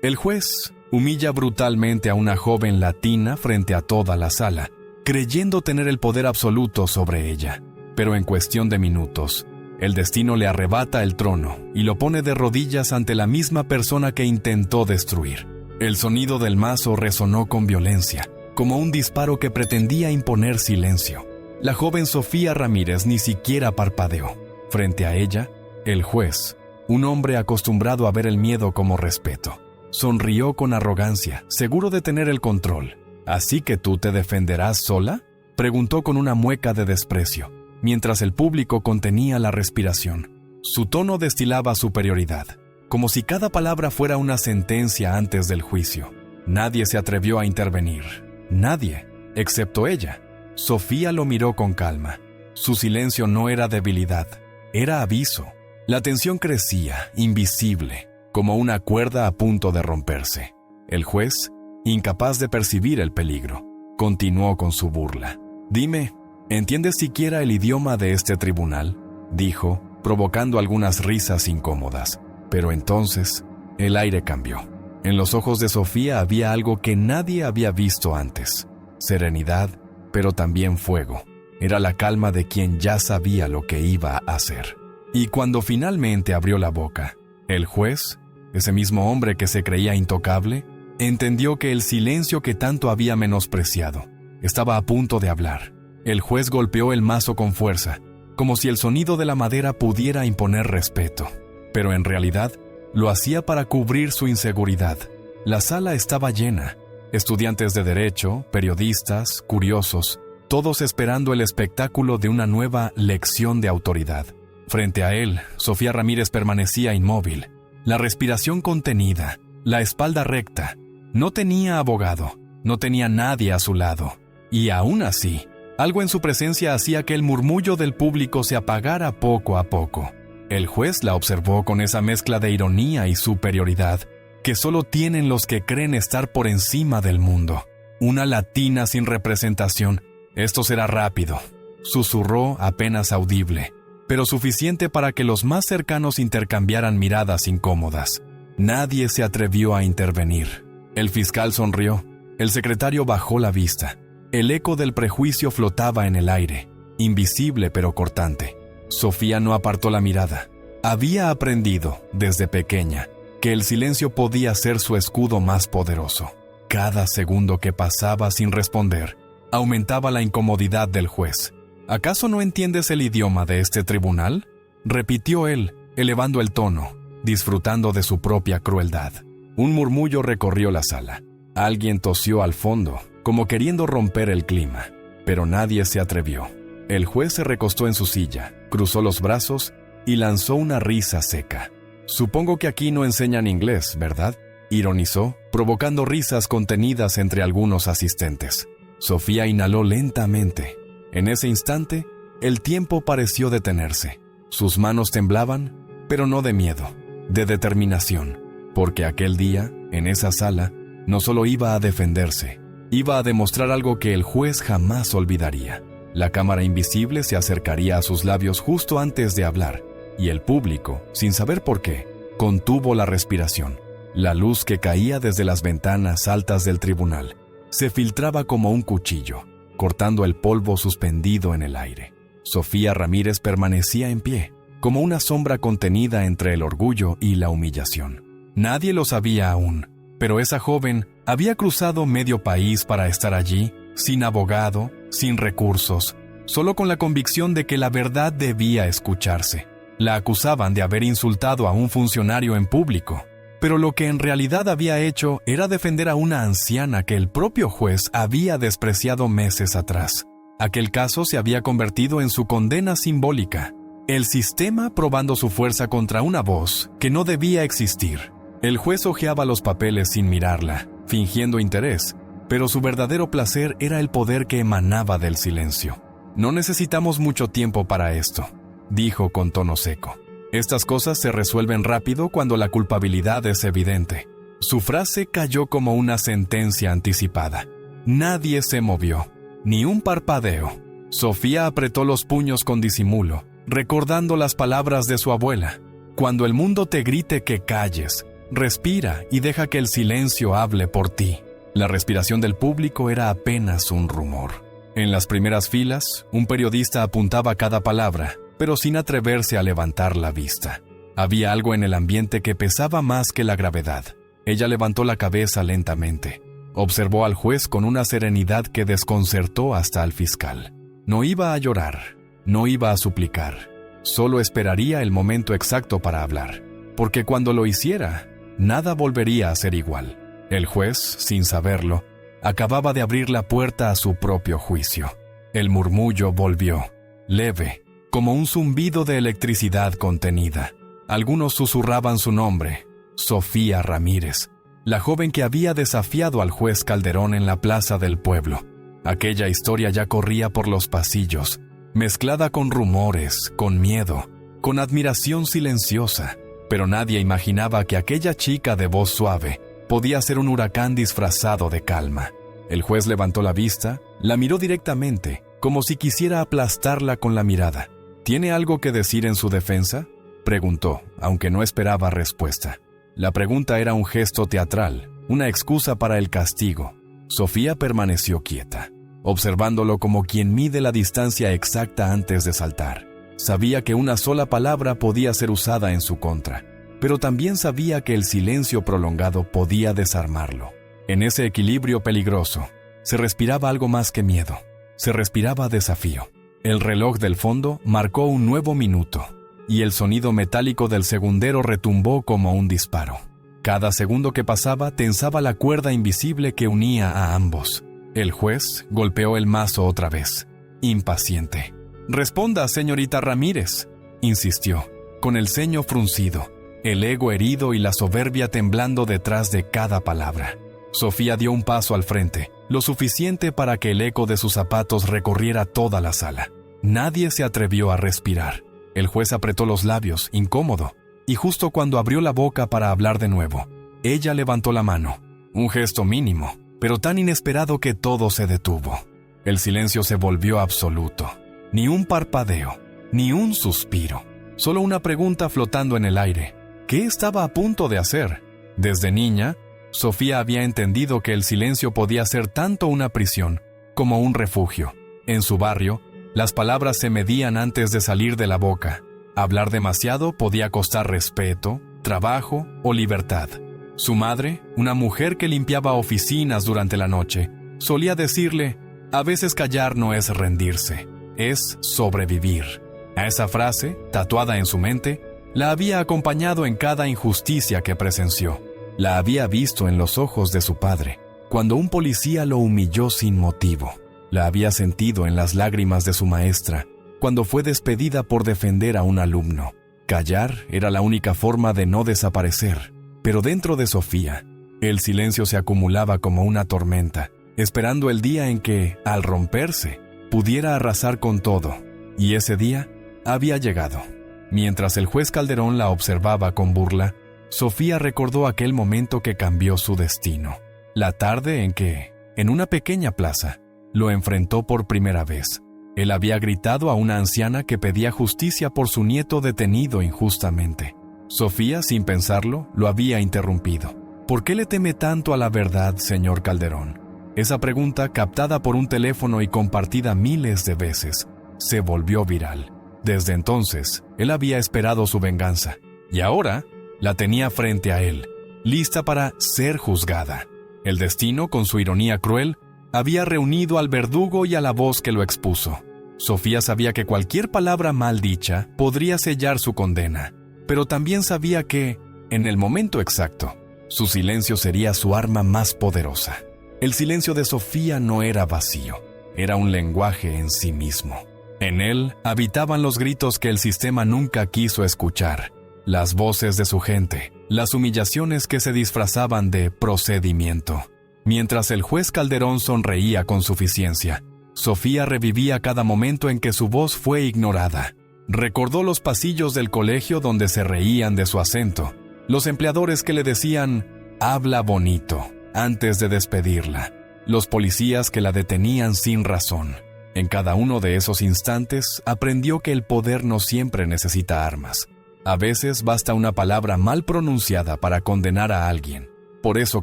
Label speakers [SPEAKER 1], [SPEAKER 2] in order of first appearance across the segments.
[SPEAKER 1] El juez humilla brutalmente a una joven latina frente a toda la sala, creyendo tener el poder absoluto sobre ella. Pero en cuestión de minutos, el destino le arrebata el trono y lo pone de rodillas ante la misma persona que intentó destruir. El sonido del mazo resonó con violencia, como un disparo que pretendía imponer silencio. La joven Sofía Ramírez ni siquiera parpadeó. Frente a ella, el juez, un hombre acostumbrado a ver el miedo como respeto, sonrió con arrogancia, seguro de tener el control. ¿Así que tú te defenderás sola?, preguntó con una mueca de desprecio, mientras el público contenía la respiración. Su tono destilaba superioridad, como si cada palabra fuera una sentencia antes del juicio. Nadie se atrevió a intervenir. Nadie, excepto ella. Sofía lo miró con calma. Su silencio no era debilidad, era aviso. La tensión crecía, invisible, como una cuerda a punto de romperse. El juez, incapaz de percibir el peligro, continuó con su burla. «Dime, ¿entiendes siquiera el idioma de este tribunal?», dijo, provocando algunas risas incómodas. Pero entonces, el aire cambió. En los ojos de Sofía había algo que nadie había visto antes. Serenidad, pero también fuego. Era la calma de quien ya sabía lo que iba a hacer. Y cuando finalmente abrió la boca, el juez, ese mismo hombre que se creía intocable, entendió que el silencio que tanto había menospreciado estaba a punto de hablar. El juez golpeó el mazo con fuerza, como si el sonido de la madera pudiera imponer respeto. Pero en realidad, lo hacía para cubrir su inseguridad. La sala estaba llena. Estudiantes de derecho, periodistas, curiosos, todos esperando el espectáculo de una nueva lección de autoridad. Frente a él, Sofía Ramírez permanecía inmóvil, la respiración contenida, la espalda recta. No tenía abogado, no tenía nadie a su lado. Y aún así, algo en su presencia hacía que el murmullo del público se apagara poco a poco. El juez la observó con esa mezcla de ironía y superioridad que solo tienen los que creen estar por encima del mundo. Una latina sin representación. Esto será rápido, susurró apenas audible, pero suficiente para que los más cercanos intercambiaran miradas incómodas. Nadie se atrevió a intervenir. El fiscal sonrió. El secretario bajó la vista. El eco del prejuicio flotaba en el aire, invisible pero cortante. Sofía no apartó la mirada. Había aprendido, desde pequeña, que el silencio podía ser su escudo más poderoso. Cada segundo que pasaba sin responder, aumentaba la incomodidad del juez. ¿Acaso no entiendes el idioma de este tribunal?, repitió él, elevando el tono, disfrutando de su propia crueldad. Un murmullo recorrió la sala. Alguien tosió al fondo, como queriendo romper el clima, pero nadie se atrevió. El juez se recostó en su silla, cruzó los brazos y lanzó una risa seca. «Supongo que aquí no enseñan inglés, ¿verdad?», ironizó, provocando risas contenidas entre algunos asistentes. Sofía inhaló lentamente. En ese instante, el tiempo pareció detenerse. Sus manos temblaban, pero no de miedo, de determinación, porque aquel día, en esa sala, no solo iba a defenderse, iba a demostrar algo que el juez jamás olvidaría. La cámara invisible se acercaría a sus labios justo antes de hablar, y el público, sin saber por qué, contuvo la respiración. La luz que caía desde las ventanas altas del tribunal se filtraba como un cuchillo, cortando el polvo suspendido en el aire. Sofía Ramírez permanecía en pie, como una sombra contenida entre el orgullo y la humillación. Nadie lo sabía aún, pero esa joven había cruzado medio país para estar allí, sin abogado, sin recursos, solo con la convicción de que la verdad debía escucharse. La acusaban de haber insultado a un funcionario en público, pero lo que en realidad había hecho era defender a una anciana que el propio juez había despreciado meses atrás. Aquel caso se había convertido en su condena simbólica, el sistema probando su fuerza contra una voz que no debía existir. El juez hojeaba los papeles sin mirarla, fingiendo interés, pero su verdadero placer era el poder que emanaba del silencio. «No necesitamos mucho tiempo para esto», dijo con tono seco. «Estas cosas se resuelven rápido cuando la culpabilidad es evidente». Su frase cayó como una sentencia anticipada. Nadie se movió, ni un parpadeo. Sofía apretó los puños con disimulo, recordando las palabras de su abuela. «Cuando el mundo te grite que calles, Respira y deja que el silencio hable por ti. La respiración del público era apenas un rumor. En las primeras filas, un periodista apuntaba cada palabra, pero sin atreverse a levantar la vista. Había algo en el ambiente que pesaba más que la gravedad. Ella levantó la cabeza lentamente. Observó al juez con una serenidad que desconcertó hasta al fiscal. No iba a llorar, no iba a suplicar. Solo esperaría el momento exacto para hablar, porque cuando lo hiciera, nada volvería a ser igual. El juez, sin saberlo, acababa de abrir la puerta a su propio juicio. El murmullo volvió, leve, como un zumbido de electricidad contenida. Algunos susurraban su nombre, Sofía Ramírez, la joven que había desafiado al juez Calderón en la plaza del pueblo. Aquella historia ya corría por los pasillos, mezclada con rumores, con miedo, con admiración silenciosa, pero nadie imaginaba que aquella chica de voz suave podía ser un huracán disfrazado de calma. El juez levantó la vista, la miró directamente, como si quisiera aplastarla con la mirada. ¿Tiene algo que decir en su defensa?, preguntó, aunque no esperaba respuesta. La pregunta era un gesto teatral, una excusa para el castigo. Sofía permaneció quieta, observándolo como quien mide la distancia exacta antes de saltar. Sabía que una sola palabra podía ser usada en su contra, pero también sabía que el silencio prolongado podía desarmarlo. En ese equilibrio peligroso, se respiraba algo más que miedo, se respiraba desafío. El reloj del fondo marcó un nuevo minuto, y el sonido metálico del segundero retumbó como un disparo. Cada segundo que pasaba tensaba la cuerda invisible que unía a ambos. El juez golpeó el mazo otra vez, impaciente. «Responda, señorita Ramírez», insistió, con el ceño fruncido, el ego herido y la soberbia temblando detrás de cada palabra. Sofía dio un paso al frente, lo suficiente para que el eco de sus zapatos recorriera toda la sala. Nadie se atrevió a respirar. El juez apretó los labios, incómodo, y justo cuando abrió la boca para hablar de nuevo, ella levantó la mano. Un gesto mínimo, pero tan inesperado que todo se detuvo. El silencio se volvió absoluto. Ni un parpadeo, ni un suspiro. Solo una pregunta flotando en el aire. ¿Qué estaba a punto de hacer? Desde niña, Sofía había entendido que el silencio podía ser tanto una prisión como un refugio. En su barrio, las palabras se medían antes de salir de la boca. Hablar demasiado podía costar respeto, trabajo o libertad. Su madre, una mujer que limpiaba oficinas durante la noche, solía decirle, a veces callar no es rendirse, es sobrevivir. A esa frase, tatuada en su mente, la había acompañado en cada injusticia que presenció. La había visto en los ojos de su padre, cuando un policía lo humilló sin motivo. La había sentido en las lágrimas de su maestra, cuando fue despedida por defender a un alumno. Callar era la única forma de no desaparecer, pero dentro de Sofía, el silencio se acumulaba como una tormenta, esperando el día en que, al romperse, pudiera arrasar con todo, y ese día había llegado. Mientras el juez Calderón la observaba con burla, Sofía recordó aquel momento que cambió su destino. La tarde en que, en una pequeña plaza, lo enfrentó por primera vez. Él había gritado a una anciana que pedía justicia por su nieto detenido injustamente. Sofía, sin pensarlo, lo había interrumpido. ¿Por qué le teme tanto a la verdad, señor Calderón? Esa pregunta, captada por un teléfono y compartida miles de veces, se volvió viral. Desde entonces, él había esperado su venganza, y ahora la tenía frente a él, lista para ser juzgada. El destino, con su ironía cruel, había reunido al verdugo y a la voz que lo expuso. Sofía sabía que cualquier palabra mal dicha podría sellar su condena, pero también sabía que, en el momento exacto, su silencio sería su arma más poderosa. El silencio de Sofía no era vacío, era un lenguaje en sí mismo. En él habitaban los gritos que el sistema nunca quiso escuchar, las voces de su gente, las humillaciones que se disfrazaban de procedimiento. Mientras el juez Calderón sonreía con suficiencia, Sofía revivía cada momento en que su voz fue ignorada. Recordó los pasillos del colegio donde se reían de su acento, los empleadores que le decían, «habla bonito», antes de despedirla, los policías que la detenían sin razón. En cada uno de esos instantes aprendió que el poder no siempre necesita armas. A veces basta una palabra mal pronunciada para condenar a alguien. Por eso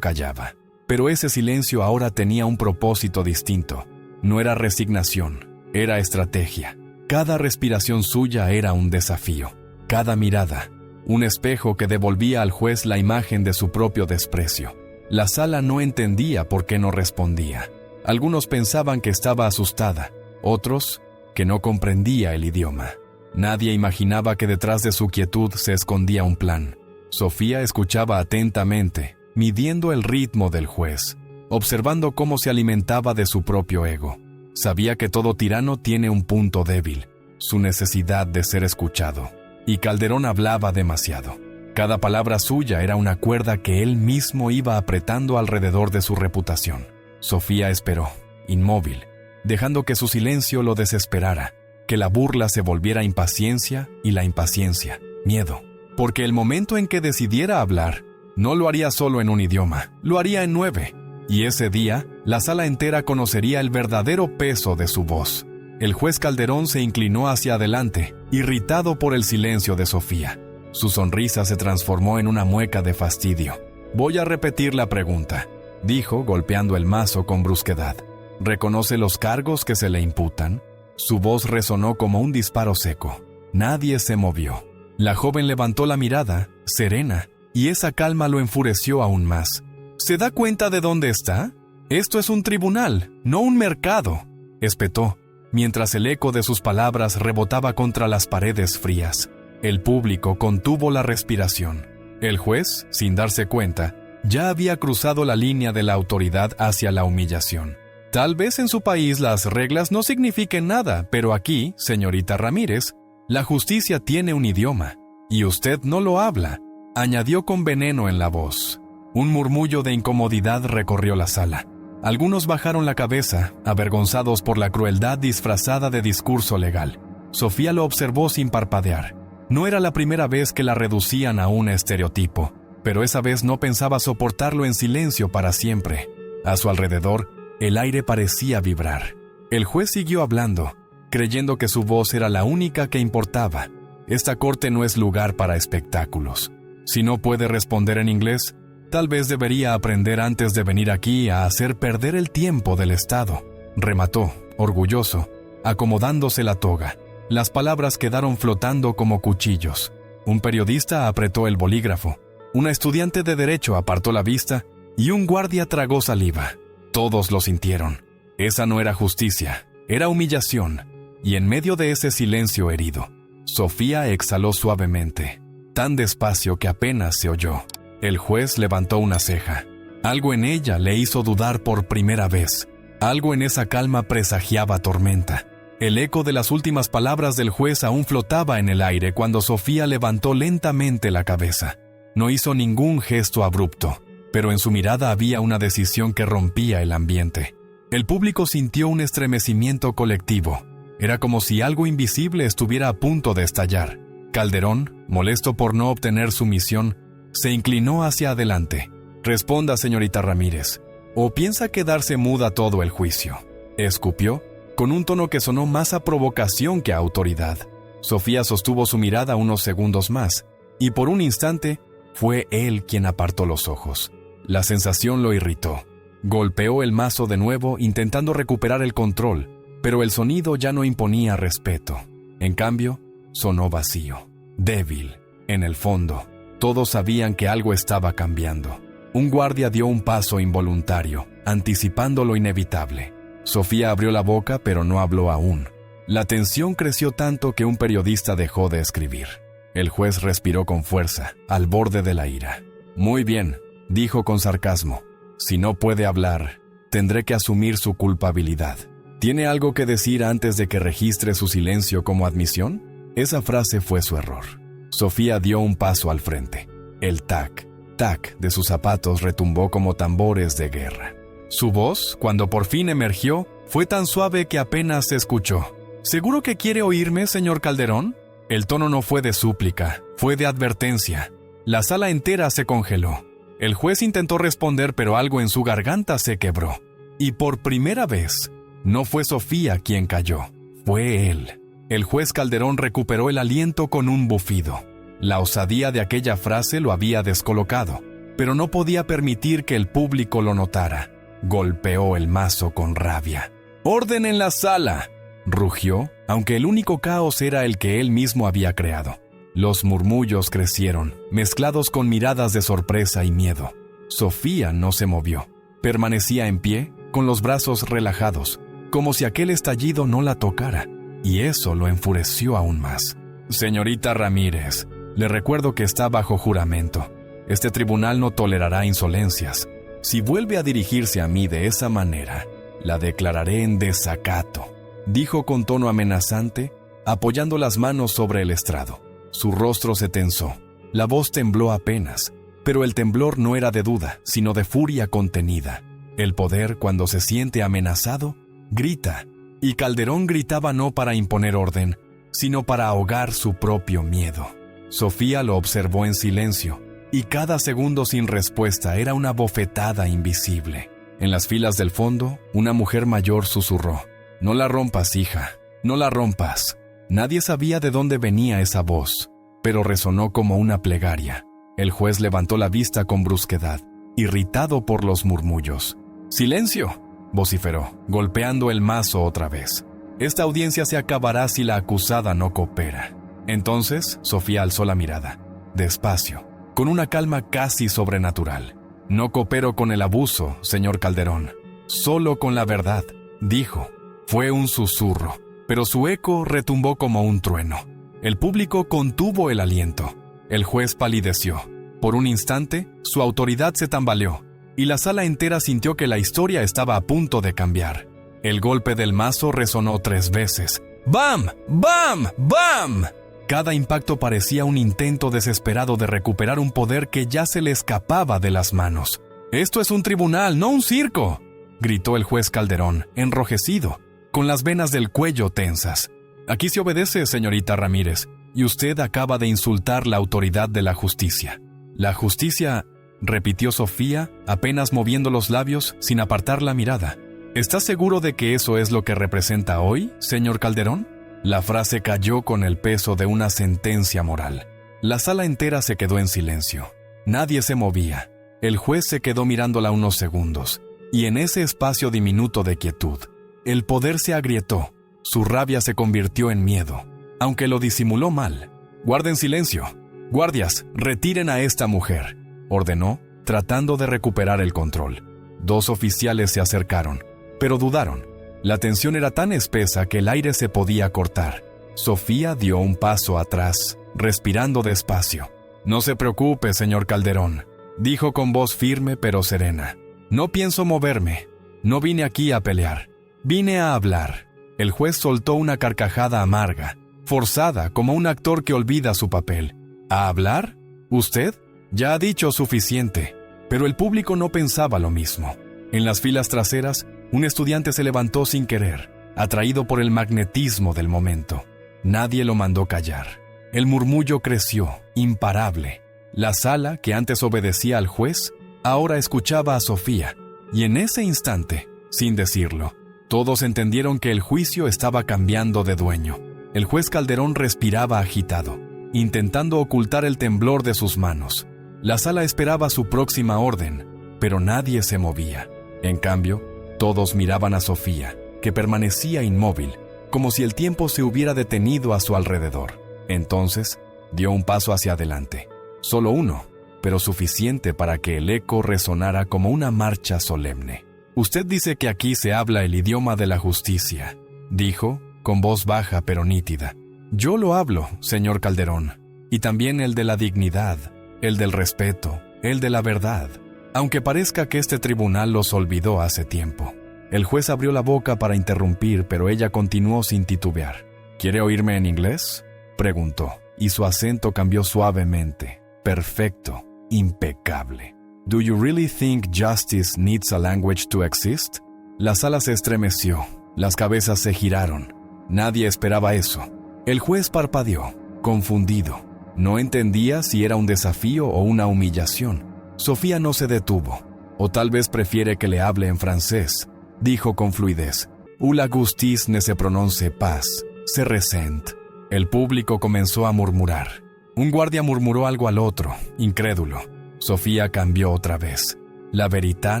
[SPEAKER 1] callaba. Pero ese silencio ahora tenía un propósito distinto. No era resignación, era estrategia. Cada respiración suya era un desafío. Cada mirada, un espejo que devolvía al juez la imagen de su propio desprecio. La sala no entendía por qué no respondía. Algunos pensaban que estaba asustada, otros que no comprendía el idioma. Nadie imaginaba que detrás de su quietud se escondía un plan. Sofía escuchaba atentamente, midiendo el ritmo del juez, observando cómo se alimentaba de su propio ego. Sabía que todo tirano tiene un punto débil, su necesidad de ser escuchado. Y Calderón hablaba demasiado. Cada palabra suya era una cuerda que él mismo iba apretando alrededor de su reputación. Sofía esperó, inmóvil, dejando que su silencio lo desesperara, que la burla se volviera impaciencia y la impaciencia, miedo. Porque el momento en que decidiera hablar, no lo haría solo en un idioma, lo haría en 9. Y ese día, la sala entera conocería el verdadero peso de su voz. El juez Calderón se inclinó hacia adelante, irritado por el silencio de Sofía. Su sonrisa se transformó en una mueca de fastidio. «Voy a repetir la pregunta», dijo, golpeando el mazo con brusquedad. «¿Reconoce los cargos que se le imputan?» Su voz resonó como un disparo seco. Nadie se movió. La joven levantó la mirada, serena, y esa calma lo enfureció aún más. «¿Se da cuenta de dónde está? Esto es un tribunal, no un mercado», espetó, mientras el eco de sus palabras rebotaba contra las paredes frías. El público contuvo la respiración. El juez, sin darse cuenta, ya había cruzado la línea de la autoridad hacia la humillación. Tal vez en su país las reglas no signifiquen nada, pero aquí, señorita Ramírez, la justicia tiene un idioma, y usted no lo habla, añadió con veneno en la voz. Un murmullo de incomodidad recorrió la sala. Algunos bajaron la cabeza, avergonzados por la crueldad disfrazada de discurso legal. Sofía lo observó sin parpadear. No era la primera vez que la reducían a un estereotipo, pero esa vez no pensaba soportarlo en silencio para siempre. A su alrededor, el aire parecía vibrar. El juez siguió hablando, creyendo que su voz era la única que importaba. Esta corte no es lugar para espectáculos. Si no puede responder en inglés, tal vez debería aprender antes de venir aquí a hacer perder el tiempo del Estado. Remató, orgulloso, acomodándose la toga. Las palabras quedaron flotando como cuchillos. Un periodista apretó el bolígrafo. Una estudiante de Derecho apartó la vista y un guardia tragó saliva. Todos lo sintieron. Esa no era justicia, era humillación. Y en medio de ese silencio herido, Sofía exhaló suavemente, tan despacio que apenas se oyó. El juez levantó una ceja. Algo en ella le hizo dudar por primera vez. Algo en esa calma presagiaba tormenta. El eco de las últimas palabras del juez aún flotaba en el aire cuando Sofía levantó lentamente la cabeza. No hizo ningún gesto abrupto, pero en su mirada había una decisión que rompía el ambiente. El público sintió un estremecimiento colectivo. Era como si algo invisible estuviera a punto de estallar. Calderón, molesto por no obtener su misión, se inclinó hacia adelante. «Responda, señorita Ramírez, ¿o piensa quedarse muda todo el juicio?», escupió, con un tono que sonó más a provocación que a autoridad. Sofía sostuvo su mirada unos segundos más, y por un instante fue él quien apartó los ojos. La sensación lo irritó. Golpeó el mazo de nuevo intentando recuperar el control, pero el sonido ya no imponía respeto. En cambio, sonó vacío, débil, en el fondo. Todos sabían que algo estaba cambiando. Un guardia dio un paso involuntario, anticipando lo inevitable. Sofía abrió la boca, pero no habló aún. La tensión creció tanto que un periodista dejó de escribir. El juez respiró con fuerza, al borde de la ira. «Muy bien», dijo con sarcasmo. «Si no puede hablar, tendré que asumir su culpabilidad. ¿Tiene algo que decir antes de que registre su silencio como admisión?». Esa frase fue su error. Sofía dio un paso al frente. El tac, tac de sus zapatos retumbó como tambores de guerra. Su voz, cuando por fin emergió, fue tan suave que apenas se escuchó. «¿Seguro que quiere oírme, señor Calderón?». El tono no fue de súplica, fue de advertencia. La sala entera se congeló. El juez intentó responder, pero algo en su garganta se quebró. Y por primera vez, no fue Sofía quien cayó, fue él. El juez Calderón recuperó el aliento con un bufido. La osadía de aquella frase lo había descolocado, pero no podía permitir que el público lo notara. Golpeó el mazo con rabia. «¡Orden en la sala!», rugió, aunque el único caos era el que él mismo había creado. Los murmullos crecieron, mezclados con miradas de sorpresa y miedo. Sofía no se movió. Permanecía en pie, con los brazos relajados, como si aquel estallido no la tocara, y eso lo enfureció aún más. «Señorita Ramírez, le recuerdo que está bajo juramento. Este tribunal no tolerará insolencias. Si vuelve a dirigirse a mí de esa manera, la declararé en desacato», dijo con tono amenazante, apoyando las manos sobre el estrado. Su rostro se tensó. La voz tembló apenas, pero el temblor no era de duda, sino de furia contenida. El poder, cuando se siente amenazado, grita, y Calderón gritaba no para imponer orden, sino para ahogar su propio miedo. Sofía lo observó en silencio, y cada segundo sin respuesta era una bofetada invisible. En las filas del fondo, una mujer mayor susurró: «No la rompas, hija, no la rompas». Nadie sabía de dónde venía esa voz, pero resonó como una plegaria. El juez levantó la vista con brusquedad, irritado por los murmullos. «¡Silencio!», vociferó, golpeando el mazo otra vez. «Esta audiencia se acabará si la acusada no coopera». Entonces, Sofía alzó la mirada, despacio, con una calma casi sobrenatural. «No coopero con el abuso, señor Calderón, solo con la verdad», dijo. Fue un susurro, pero su eco retumbó como un trueno. El público contuvo el aliento. El juez palideció. Por un instante, su autoridad se tambaleó, y la sala entera sintió que la historia estaba a punto de cambiar. El golpe del mazo resonó 3 veces. ¡Bam! ¡Bam! ¡Bam! Cada impacto parecía un intento desesperado de recuperar un poder que ya se le escapaba de las manos. «Esto es un tribunal, no un circo», gritó el juez Calderón, enrojecido, con las venas del cuello tensas. «Aquí se obedece, señorita Ramírez, y usted acaba de insultar la autoridad de la justicia». «La justicia», repitió Sofía, apenas moviendo los labios sin apartar la mirada. «¿Está seguro de que eso es lo que representa hoy, señor Calderón?». La frase cayó con el peso de una sentencia moral. La sala entera se quedó en silencio. Nadie se movía. El juez se quedó mirándola unos segundos, y en ese espacio diminuto de quietud, el poder se agrietó. Su rabia se convirtió en miedo, aunque lo disimuló mal. «Guarden silencio. Guardias, retiren a esta mujer», ordenó, tratando de recuperar el control. 2 oficiales se acercaron, pero dudaron. La tensión era tan espesa que el aire se podía cortar. Sofía dio un paso atrás, respirando despacio. «No se preocupe, señor Calderón», dijo con voz firme pero serena. «No pienso moverme. No vine aquí a pelear. Vine a hablar». El juez soltó una carcajada amarga, forzada como un actor que olvida su papel. «¿A hablar? ¿Usted? Ya ha dicho suficiente». Pero el público no pensaba lo mismo. En las filas traseras, un estudiante se levantó sin querer, atraído por el magnetismo del momento. Nadie lo mandó callar. El murmullo creció, imparable. La sala, que antes obedecía al juez, ahora escuchaba a Sofía, y en ese instante, sin decirlo, todos entendieron que el juicio estaba cambiando de dueño. El juez Calderón respiraba agitado, intentando ocultar el temblor de sus manos. La sala esperaba su próxima orden, pero nadie se movía. En cambio, todos miraban a Sofía, que permanecía inmóvil, como si el tiempo se hubiera detenido a su alrededor. Entonces, dio un paso hacia adelante. Solo uno, pero suficiente para que el eco resonara como una marcha solemne. «Usted dice que aquí se habla el idioma de la justicia», dijo, con voz baja pero nítida. «Yo lo hablo, señor Calderón, y también el de la dignidad, el del respeto, el de la verdad, aunque parezca que este tribunal los olvidó hace tiempo». El juez abrió la boca para interrumpir, pero ella continuó sin titubear. «¿Quiere oírme en inglés?», preguntó, y su acento cambió suavemente. Perfecto, impecable. «Do you really think justice needs a language to exist?». La sala se estremeció, las cabezas se giraron. Nadie esperaba eso. El juez parpadeó, confundido. No entendía si era un desafío o una humillación. Sofía no se detuvo. «O tal vez prefiere que le hable en francés», dijo con fluidez. «Ou la justice ne se prononce pas, se ressent». El público comenzó a murmurar. Un guardia murmuró algo al otro, incrédulo. Sofía cambió otra vez. La verità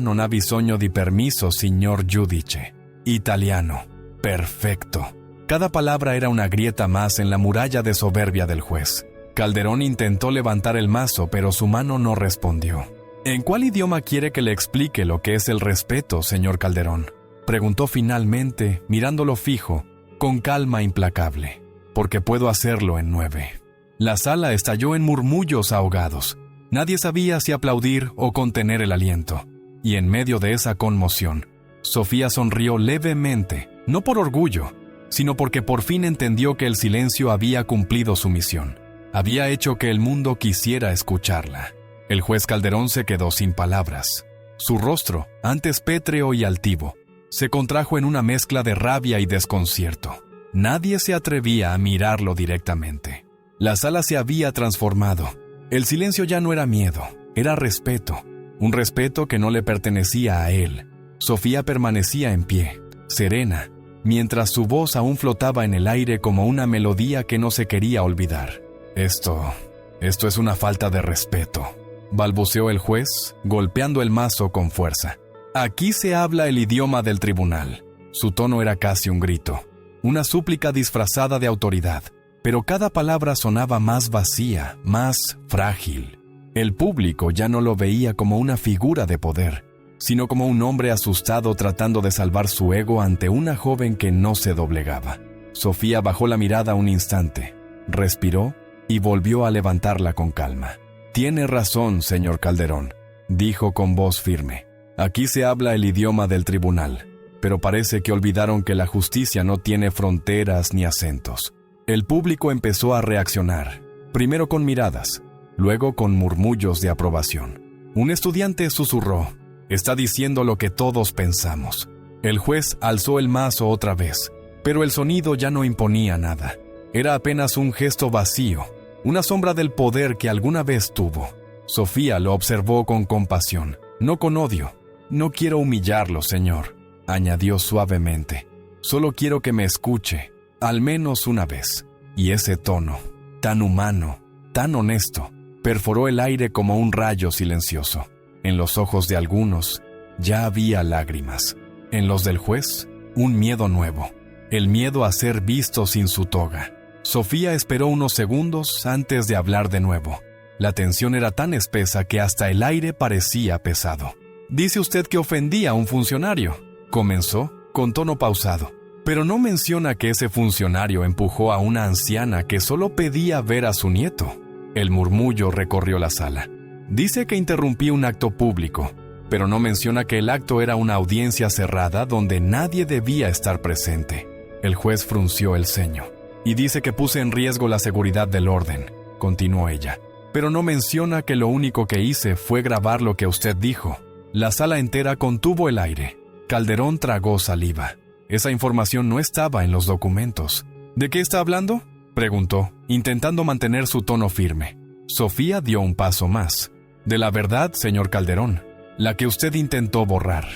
[SPEAKER 1] non ha bisogno di permiso, signor giudice. Italiano. Perfecto. Cada palabra era una grieta más en la muralla de soberbia del juez. Calderón intentó levantar el mazo, pero su mano no respondió. ¿En cuál idioma quiere que le explique lo que es el respeto, señor Calderón?, preguntó finalmente, mirándolo fijo, con calma implacable. Porque puedo hacerlo en 9. La sala estalló en murmullos ahogados. Nadie sabía si aplaudir o contener el aliento. Y en medio de esa conmoción, Sofía sonrió levemente, no por orgullo, sino porque por fin entendió que el silencio había cumplido su misión. Había hecho que el mundo quisiera escucharla. El juez Calderón se quedó sin palabras. Su rostro, antes pétreo y altivo, se contrajo en una mezcla de rabia y desconcierto. Nadie se atrevía a mirarlo directamente. La sala se había transformado. El silencio ya no era miedo, era respeto. Un respeto que no le pertenecía a él. Sofía permanecía en pie, serena, mientras su voz aún flotaba en el aire como una melodía que no se quería olvidar. Esto es una falta de respeto, balbuceó el juez, golpeando el mazo con fuerza. Aquí se habla el idioma del tribunal. Su tono era casi un grito, una súplica disfrazada de autoridad, pero cada palabra sonaba más vacía, más frágil. El público ya no lo veía como una figura de poder, sino como un hombre asustado tratando de salvar su ego ante una joven que no se doblegaba. Sofía bajó la mirada un instante, respiró y volvió a levantarla con calma. «Tiene razón, señor Calderón», dijo con voz firme. «Aquí se habla el idioma del tribunal, pero parece que olvidaron que la justicia no tiene fronteras ni acentos». El público empezó a reaccionar, primero con miradas, luego con murmullos de aprobación. Un estudiante susurró: «Está diciendo lo que todos pensamos». El juez alzó el mazo otra vez, pero el sonido ya no imponía nada. Era apenas un gesto vacío, una sombra del poder que alguna vez tuvo. Sofía lo observó con compasión, no con odio. «No quiero humillarlo, señor», añadió suavemente. «Solo quiero que me escuche, al menos una vez». Y ese tono, tan humano, tan honesto, perforó el aire como un rayo silencioso. En los ojos de algunos ya había lágrimas. En los del juez, un miedo nuevo, el miedo a ser visto sin su toga. Sofía esperó unos segundos antes de hablar de nuevo. La tensión era tan espesa que hasta el aire parecía pesado. «Dice usted que ofendía a un funcionario», comenzó, con tono pausado. «Pero no menciona que ese funcionario empujó a una anciana que solo pedía ver a su nieto». El murmullo recorrió la sala. «Dice que interrumpí un acto público, pero no menciona que el acto era una audiencia cerrada donde nadie debía estar presente». El juez frunció el ceño. «Y dice que puse en riesgo la seguridad del orden», continuó ella. «Pero no menciona que lo único que hice fue grabar lo que usted dijo». La sala entera contuvo el aire. Calderón tragó saliva. Esa información no estaba en los documentos. «¿De qué está hablando?», preguntó, intentando mantener su tono firme. Sofía dio un paso más. «De la verdad, señor Calderón, la que usted intentó borrar,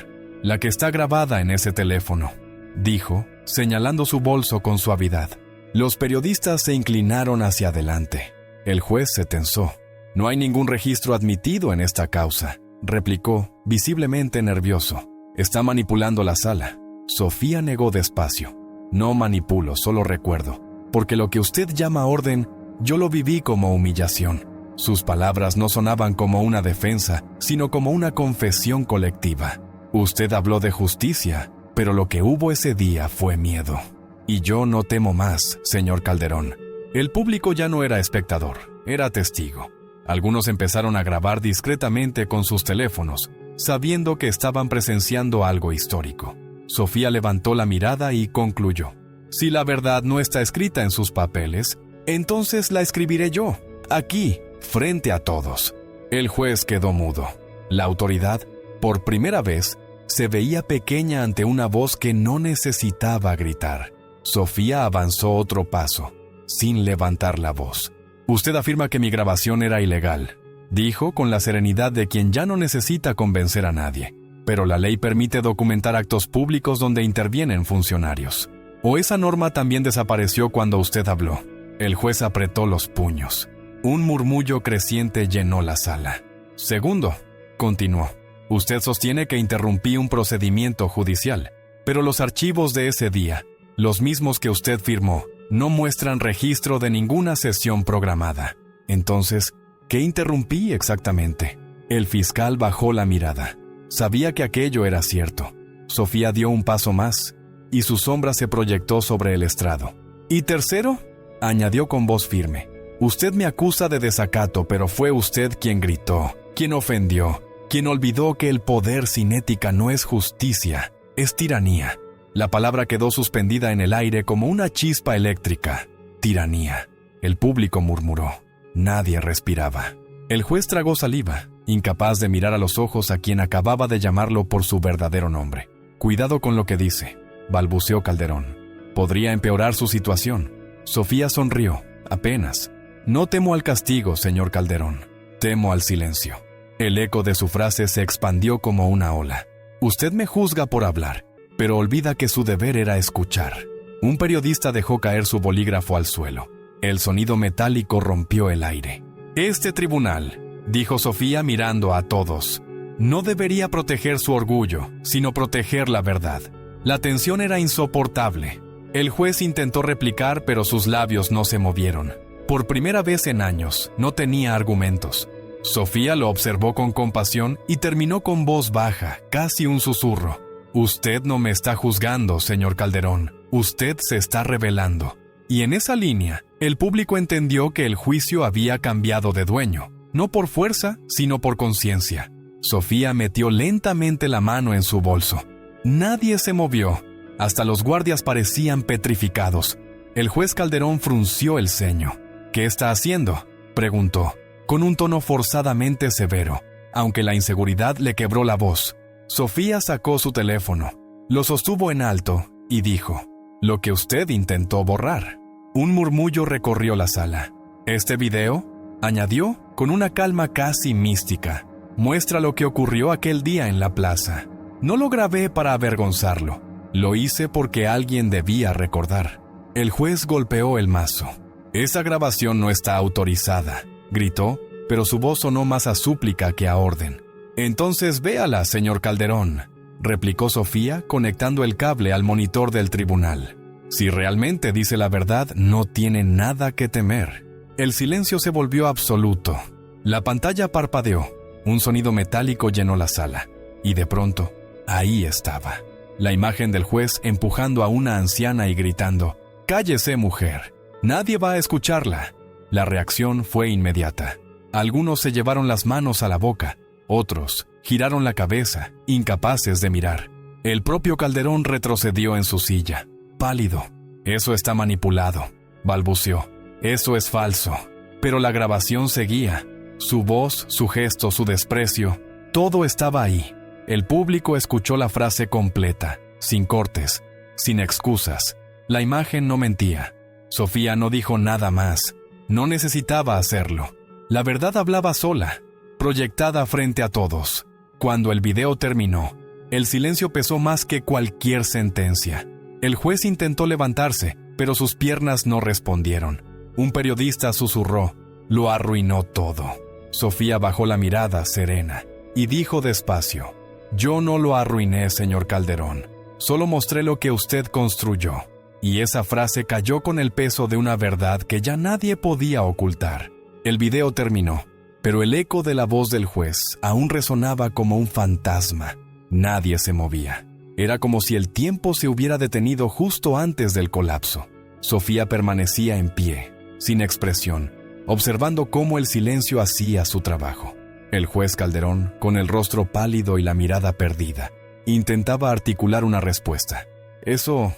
[SPEAKER 1] la que está grabada en ese teléfono», dijo, señalando su bolso con suavidad. Los periodistas se inclinaron hacia adelante. El juez se tensó. «No hay ningún registro admitido en esta causa», replicó, visiblemente nervioso. «Está manipulando la sala». Sofía negó despacio. «No manipulo, solo recuerdo. Porque lo que usted llama orden, yo lo viví como humillación». Sus palabras no sonaban como una defensa, sino como una confesión colectiva. «Usted habló de justicia, pero lo que hubo ese día fue miedo. Y yo no temo más, señor Calderón». El público ya no era espectador, era testigo. Algunos empezaron a grabar discretamente con sus teléfonos, sabiendo que estaban presenciando algo histórico. Sofía levantó la mirada y concluyó: «Si la verdad no está escrita en sus papeles, entonces la escribiré yo, aquí, frente a todos». El juez quedó mudo. La autoridad, por primera vez, se veía pequeña ante una voz que no necesitaba gritar. Sofía avanzó otro paso, sin levantar la voz. «Usted afirma que mi grabación era ilegal», dijo con la serenidad de quien ya no necesita convencer a nadie. «Pero la ley permite documentar actos públicos donde intervienen funcionarios. ¿O esa norma también desapareció cuando usted habló?». El juez apretó los puños. Un murmullo creciente llenó la sala. Segundo, continuó, usted sostiene que interrumpí un procedimiento judicial, pero los archivos de ese día, los mismos que usted firmó, no muestran registro de ninguna sesión programada. Entonces, ¿qué interrumpí exactamente? El fiscal bajó la mirada. Sabía que aquello era cierto. Sofía dio un paso más, y su sombra se proyectó sobre el estrado. Y tercero, añadió con voz firme, usted me acusa de desacato, pero fue usted quien gritó, quien ofendió, quien olvidó que el poder sin ética no es justicia, es tiranía. La palabra quedó suspendida en el aire como una chispa eléctrica. Tiranía. El público murmuró. Nadie respiraba. El juez tragó saliva, incapaz de mirar a los ojos a quien acababa de llamarlo por su verdadero nombre. Cuidado con lo que dice, balbuceó Calderón. Podría empeorar su situación. Sofía sonrió, apenas. No temo al castigo, señor Calderón. Temo al silencio. El eco de su frase se expandió como una ola. Usted me juzga por hablar, pero olvida que su deber era escuchar. Un periodista dejó caer su bolígrafo al suelo. El sonido metálico rompió el aire. Este tribunal, dijo Sofía mirando a todos, no debería proteger su orgullo, sino proteger la verdad. La tensión era insoportable. El juez intentó replicar, pero sus labios no se movieron. Por primera vez en años, no tenía argumentos. Sofía lo observó con compasión y terminó con voz baja, casi un susurro. Usted no me está juzgando, señor Calderón. Usted se está revelando. Y en esa línea, el público entendió que el juicio había cambiado de dueño, no por fuerza, sino por conciencia. Sofía metió lentamente la mano en su bolso. Nadie se movió. Hasta los guardias parecían petrificados. El juez Calderón frunció el ceño. ¿Qué está haciendo?, preguntó, con un tono forzadamente severo, aunque la inseguridad le quebró la voz. Sofía sacó su teléfono, lo sostuvo en alto y dijo, lo que usted intentó borrar. Un murmullo recorrió la sala. Este video, añadió, con una calma casi mística, muestra lo que ocurrió aquel día en la plaza. No lo grabé para avergonzarlo. Lo hice porque alguien debía recordar. El juez golpeó el mazo. Esa grabación no está autorizada, gritó, pero su voz sonó más a súplica que a orden. Entonces véala, señor Calderón, replicó Sofía, conectando el cable al monitor del tribunal. Si realmente dice la verdad, no tiene nada que temer. El silencio se volvió absoluto. La pantalla parpadeó. Un sonido metálico llenó la sala. Y de pronto, ahí estaba. La imagen del juez empujando a una anciana y gritando, «¡Cállese, mujer! Nadie va a escucharla». La reacción fue inmediata. Algunos se llevaron las manos a la boca. Otros giraron la cabeza, incapaces de mirar. El propio Calderón retrocedió en su silla, pálido. «Eso está manipulado», balbuceó. «Eso es falso». Pero la grabación seguía. Su voz, su gesto, su desprecio, todo estaba ahí. El público escuchó la frase completa, sin cortes, sin excusas. La imagen no mentía. Sofía no dijo nada más. No necesitaba hacerlo. La verdad hablaba sola, proyectada frente a todos. Cuando el video terminó, el silencio pesó más que cualquier sentencia. El juez intentó levantarse, pero sus piernas no respondieron. Un periodista susurró, «Lo arruinó todo». Sofía bajó la mirada serena y dijo despacio, «Yo no lo arruiné, señor Calderón. Solo mostré lo que usted construyó». Y esa frase cayó con el peso de una verdad que ya nadie podía ocultar. El video terminó, pero el eco de la voz del juez aún resonaba como un fantasma. Nadie se movía. Era como si el tiempo se hubiera detenido justo antes del colapso. Sofía permanecía en pie, sin expresión, observando cómo el silencio hacía su trabajo. El juez Calderón, con el rostro pálido y la mirada perdida, intentaba articular una respuesta. Eso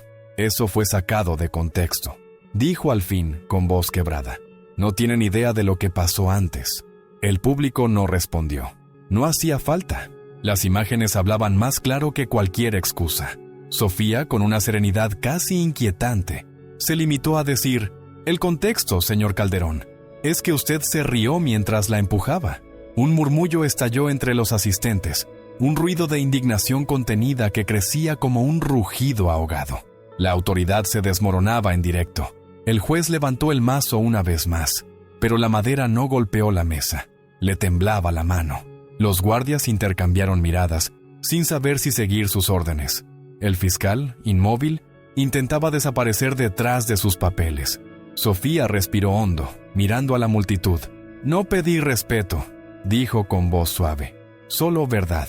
[SPEAKER 1] fue sacado de contexto, dijo al fin con voz quebrada. No tienen idea de lo que pasó antes. El público no respondió. No hacía falta. Las imágenes hablaban más claro que cualquier excusa. Sofía, con una serenidad casi inquietante, se limitó a decir, «El contexto, señor Calderón, es que usted se rió mientras la empujaba». Un murmullo estalló entre los asistentes, un ruido de indignación contenida que crecía como un rugido ahogado. La autoridad se desmoronaba en directo. El juez levantó el mazo una vez más. pero la madera no golpeó la mesa. Le temblaba la mano. Los guardias intercambiaron miradas, sin saber si seguir sus órdenes. El fiscal, inmóvil, intentaba desaparecer detrás de sus papeles. Sofía respiró hondo, mirando a la multitud. «No pedí respeto», dijo con voz suave, «solo verdad.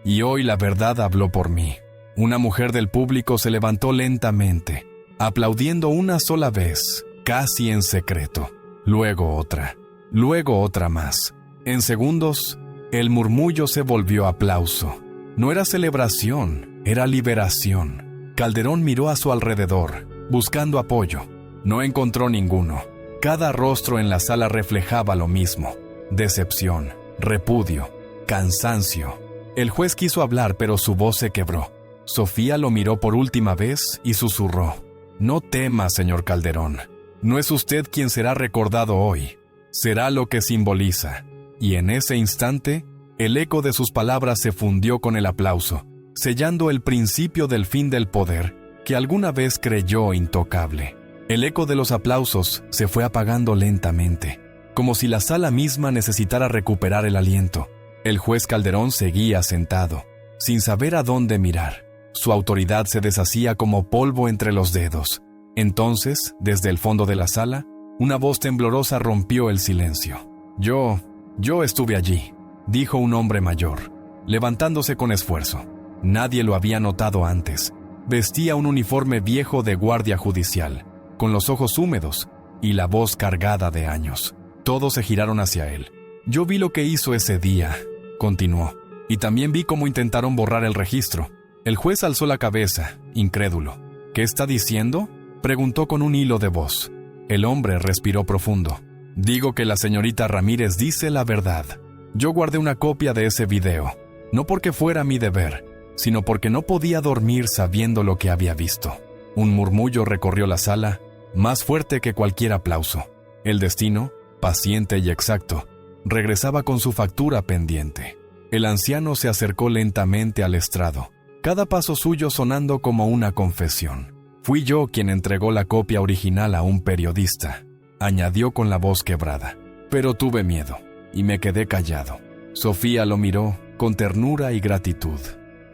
[SPEAKER 1] Y hoy la verdad habló por mí». Una mujer del público se levantó lentamente, aplaudiendo una sola vez, casi en secreto. Luego otra más. En segundos, el murmullo se volvió aplauso. No era celebración, era liberación. Calderón miró a su alrededor, buscando apoyo. No encontró ninguno. Cada rostro en la sala reflejaba lo mismo: decepción, repudio, cansancio. El juez quiso hablar, pero su voz se quebró. Sofía lo miró por última vez y susurró: «No tema, señor Calderón. No es usted quien será recordado hoy. Será lo que simboliza». Y en ese instante, el eco de sus palabras se fundió con el aplauso, sellando el principio del fin del poder que alguna vez creyó intocable. El eco de los aplausos se fue apagando lentamente, como si la sala misma necesitara recuperar el aliento. El juez Calderón seguía sentado, sin saber a dónde mirar. Su autoridad se deshacía como polvo entre los dedos. Entonces, desde el fondo de la sala, una voz temblorosa rompió el silencio. Yo estuve allí», dijo un hombre mayor, levantándose con esfuerzo. Nadie lo había notado antes. Vestía un uniforme viejo de guardia judicial, con los ojos húmedos y la voz cargada de años. Todos se giraron hacia él. «Yo vi lo que hizo ese día», continuó, «y también vi cómo intentaron borrar el registro». El juez alzó la cabeza, incrédulo. «¿Qué está diciendo?», preguntó con un hilo de voz. El hombre respiró profundo. «Digo que la señorita Ramírez dice la verdad. Yo guardé una copia de ese video, no porque fuera mi deber, sino porque no podía dormir sabiendo lo que había visto». Un murmullo recorrió la sala, más fuerte que cualquier aplauso. El destino, paciente y exacto, regresaba con su factura pendiente. El anciano se acercó lentamente al estrado, cada paso suyo sonando como una confesión. «Fui yo quien entregó la copia original a un periodista», añadió con la voz quebrada. «Pero tuve miedo y me quedé callado». Sofía lo miró con ternura y gratitud.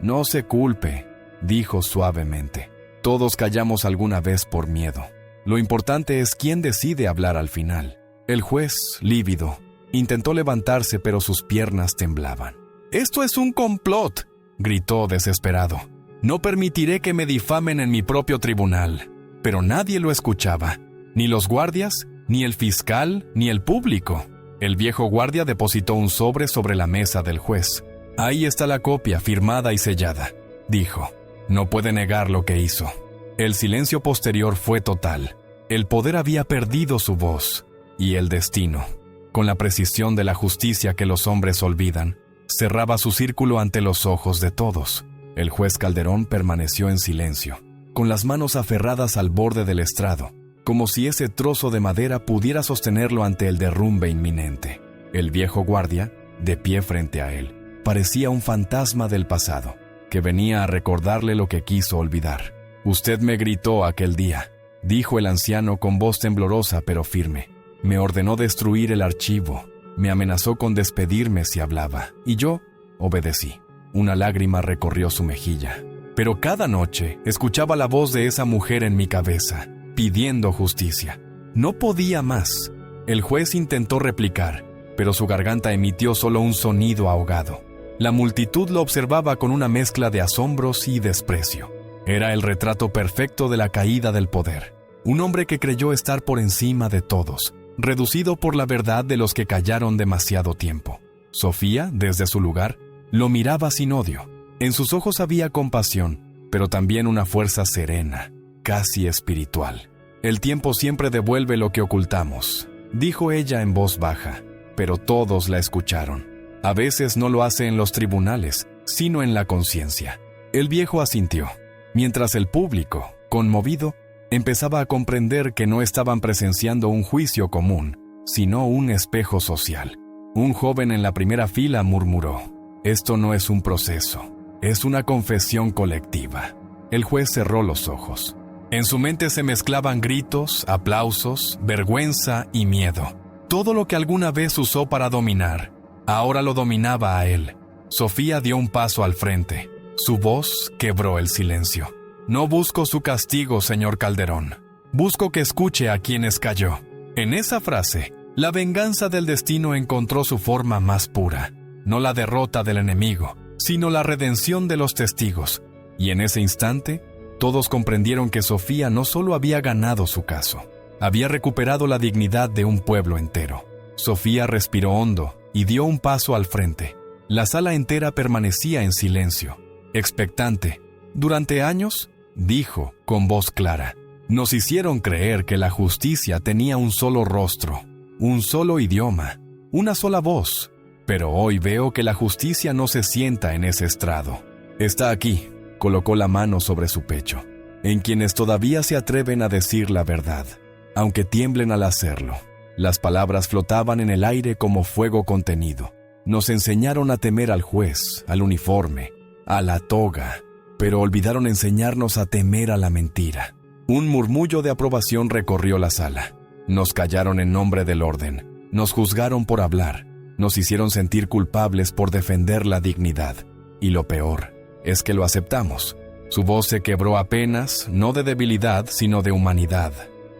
[SPEAKER 1] «No se culpe», dijo suavemente. «Todos callamos alguna vez por miedo. Lo importante es quién decide hablar al final». El juez, lívido, intentó levantarse, pero sus piernas temblaban. «¡Esto es un complot!», gritó desesperado. «No permitiré que me difamen en mi propio tribunal». Pero nadie lo escuchaba, ni los guardias, ni el fiscal, ni el público. El viejo guardia depositó un sobre la mesa del juez. «Ahí está la copia, firmada y sellada», dijo. «No puede negar lo que hizo». El silencio posterior fue total. El poder había perdido su voz, y el destino, con la precisión de la justicia que los hombres olvidan, cerraba su círculo ante los ojos de todos. El juez Calderón permaneció en silencio, con las manos aferradas al borde del estrado, como si ese trozo de madera pudiera sostenerlo ante el derrumbe inminente. El viejo guardia, de pie frente a él, parecía un fantasma del pasado, que venía a recordarle lo que quiso olvidar. «Usted me gritó aquel día», dijo el anciano con voz temblorosa pero firme. «Me ordenó destruir el archivo, me amenazó con despedirme si hablaba, y yo obedecí». Una lágrima recorrió su mejilla. «Pero cada noche escuchaba la voz de esa mujer en mi cabeza, pidiendo justicia. No podía más». El juez intentó replicar, pero su garganta emitió solo un sonido ahogado. La multitud lo observaba con una mezcla de asombros y desprecio. Era el retrato perfecto de la caída del poder. Un hombre que creyó estar por encima de todos, reducido por la verdad de los que callaron demasiado tiempo. Sofía, desde su lugar, lo miraba sin odio. En sus ojos había compasión, pero también una fuerza serena, casi espiritual. «El tiempo siempre devuelve lo que ocultamos», dijo ella en voz baja, pero todos la escucharon. «A veces no lo hace en los tribunales, sino en la conciencia». El viejo asintió, mientras el público, conmovido, empezaba a comprender que no estaban presenciando un juicio común, sino un espejo social. Un joven en la primera fila murmuró: «Esto no es un proceso, es una confesión colectiva». El juez cerró los ojos. En su mente se mezclaban gritos, aplausos, vergüenza y miedo. Todo lo que alguna vez usó para dominar, ahora lo dominaba a él. Sofía dio un paso al frente. Su voz quebró el silencio. No busco su castigo, señor Calderón. Busco que escuche a quienes cayó. En esa frase, la venganza del destino encontró su forma más pura. No la derrota del enemigo, sino la redención de los testigos. Y en ese instante, todos comprendieron que Sofía no solo había ganado su caso, había recuperado la dignidad de un pueblo entero. Sofía respiró hondo y dio un paso al frente. La sala entera permanecía en silencio, expectante. Durante años, dijo con voz clara, nos hicieron creer que la justicia tenía un solo rostro, un solo idioma, una sola voz. Pero hoy veo que la justicia no se sienta en ese estrado. Está aquí, colocó la mano sobre su pecho, en quienes todavía se atreven a decir la verdad, aunque tiemblen al hacerlo. Las palabras flotaban en el aire como fuego contenido. Nos enseñaron a temer al juez, al uniforme, a la toga, pero olvidaron enseñarnos a temer a la mentira. Un murmullo de aprobación recorrió la sala. Nos callaron en nombre del orden, nos juzgaron por hablar, nos hicieron sentir culpables por defender la dignidad. Y lo peor es que lo aceptamos. Su voz se quebró apenas, no de debilidad, sino de humanidad.